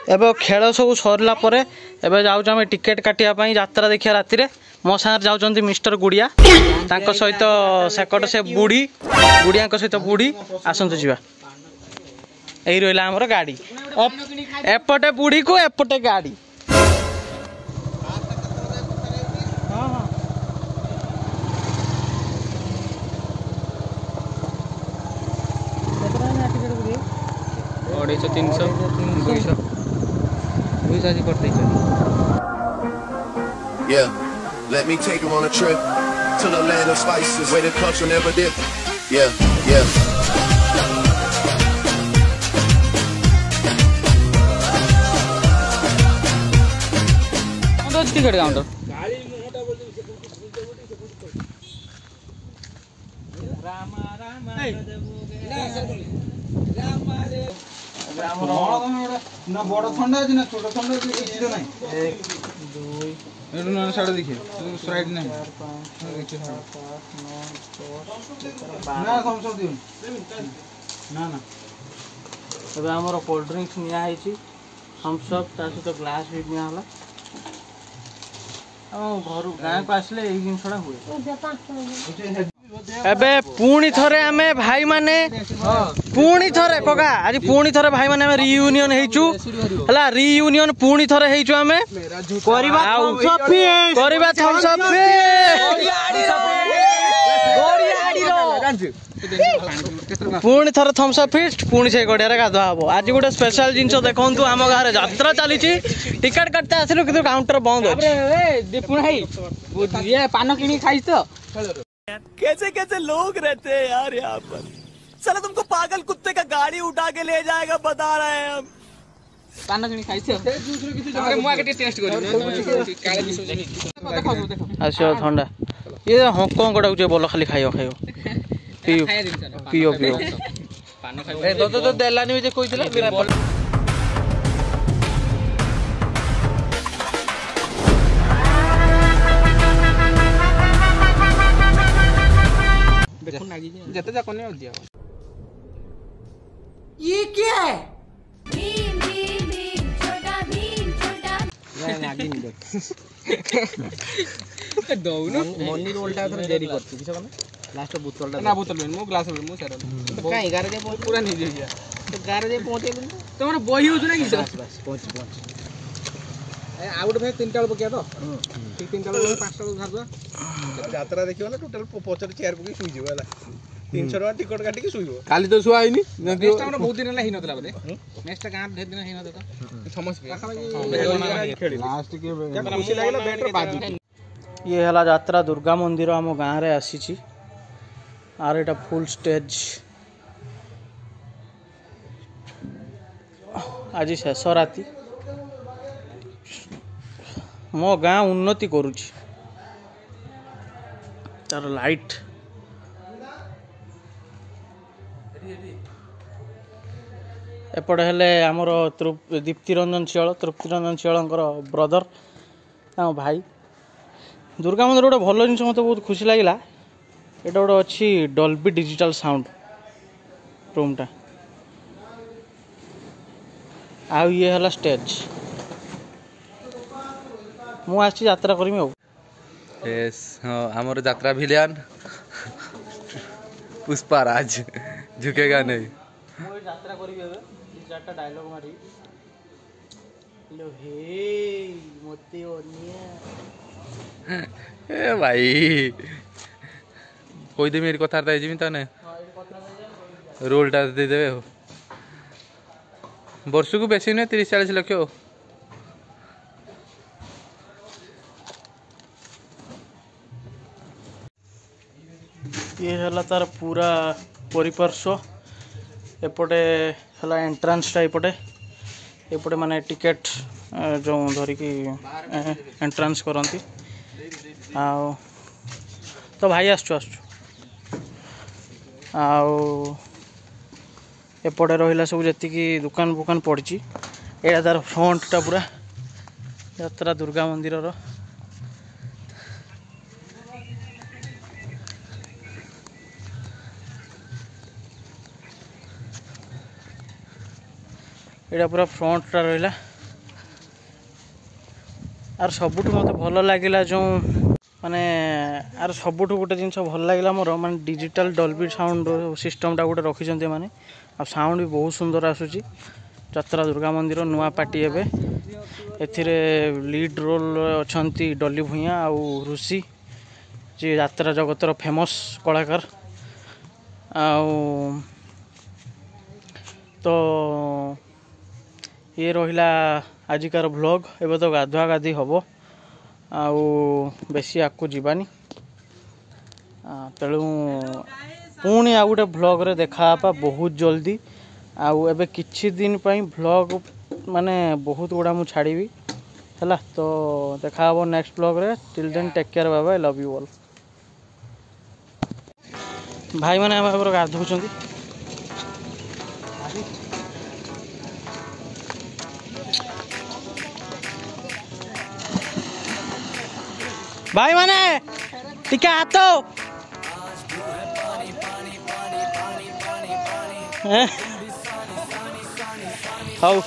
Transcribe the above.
एबे खेल सब सरला परे एबे जाउछ हम टिकेट काटिया पई यात्रा देखिया राति रे मो सागर जाउचंती मिस्टर गुड़िया तांको सहित सेकट से बुढ़ी गुड़िया सहित बुढ़ी आसंतु जीवा एही रहला हमर गाड़ी एपटे बुढ़ी को एपटे गाड़ी Yeah, let me take him on a trip to the land of spices where the culture never dip. Yeah, yeah. Ticket counter ना बड़ थंडा अछि ना छोट थंडा अछि किछि तो नाही 1 2 एडु ना साइड देखिए साइड नाही 4 5 6 7 8 9 10 ना थम्स अप दियो ना ना अब हमर कोल्ड ड्रिंक्स निया हैछि थम्स अप ता सहित ग्लास भी निया होला हम घर गाय को आसले एई जिनसडा हुए एबे पुणी थरे आमे भाई माने पुणी थरे कोका आज पुणी थरे भाई माने रियूनियन हेचु हला रियूनियन पुणी थरे हेचु आमे करबा थम्स अप पुणी थरे थम्स अप फिस्ट पुणी से गडिया रे गाधवा हबो आज गोटे स्पेशल जिंस देखंतु हम घर यात्रा चली टिकट काटते आसिलु किंतु काउंटर बंद अछि ए दीपुन भाई ये पान किनी खाइस तो कैसे कैसे लोग रहते हैं यार यहाँ पर चलो तुमको पागल कुत्ते का गाड़ी उठा के ले जाएगा बता रहे हैं हम पान किनी खाइस मु आके टेस्ट करी काले देखो आछो ठंडा ये हांगकांग गोडा जे बोल खाली खाइयो पियो पियो पियो पान खाइयो ए तो देलानी जे कहितला जते जा कोने दिया ये क्या है भीम भीम भीम छोटा नहीं नागिन देख दौनु मनी रोलटा थोड़ा देरी करती किछ कोन लास्ट बोतलटा ना बोतल में मु ग्लास में मु सारा तो काई गारे जे पूरा नहीं दे दिया तो गारे जे पहुंचे तमरा बही होछ ना कि बस पहुंच ए आउट भाई 3टा बकिया तो ठीक 3टा 5टा धर दो यात्रा देखियो ना टोटल 50 चेयर पकी सुई जीव हला 300 टका टिकट काटी के सुइबो काली तो सुआ आइनी नेक्स्ट हमरा बहुत दिन ला ही नतला बदे नेक्स्ट गां ढेर दिन ही नतला समझ लास्ट के खुशी लागला बैटर बाजू ये हला यात्रा दुर्गा मंदिर हम गाँव रे आसी आर एटा फुल स्टेज आज शेष राति मो गाँ उन्नति करुची तार लाइट एपटे हेले आमर दीप्तिरंजन शियाल तृप्तिरंजन शियालंकर ब्रदर भाई दुर्गा मंदिर गोटे भल जिन मत बहुत खुशी लगे यहाँ गोटे अच्छी डॉल्बी डिजिटल साउंड रूमटा आउ ये हला स्टेज मु आसी यात्रा करमी हो यस हां हमर यात्रा विलियन पुष्पराज झुकेगा नहीं मु यात्रा करबी एबे तीन चारटा डायलॉग मारी लो हे मोती ओनिया ए भाई कोई दे मेरी कथा दे जिमी तने रोलटा दे देबे हो वर्ष को बेसी नहीं 30-40 लाख हो ये हला तार पूरा परिपार्श्व एपटे हला एंट्रांस टा एपटे माने टिकेट जो धरिकी एंट्रांस करती आओ तो भाई आसचु आओ एपटे रहा सब जी दुकान बुकान पड़ी एटा तार फ्रंटा पूरा यात्रा दुर्गा मंदिर एटा पूरा फ्रंटा रहा आर सबुठ मत भल लगिला जो माने आर सबुठ गोटे जिनस भल लगिला मोर माने डिजिटल डॉल्बी साउंड सिस्टमटा गोटे रखिछन्ते माने आ साउंड भी बहुत सुंदर आसुची यात्रा दुर्गा मंदिर नुआ पार्टी एबे एथिरे लीड रोल अछंती डॉली भुइया आउ ऋषि जे यात्रा जगतर फेमस कलाकार आउ तो ये रहिला आजिकार व्लॉग एबे तो गाधुआ गाधी हबो आउ बेसी आकु जीवानी तेणु पुणी आ गोटे व्लॉग रे देखा बहुत जल्दी आउ एबे किछि दिन पई व्लॉग माने बहुत गुड़ा मु छाड़ी है तो देखा हबो नेक्स्ट व्लॉग रे till then take care bye bye love you all भाई माने हम गाधुचंती भाई माने टिका हाथो हाउ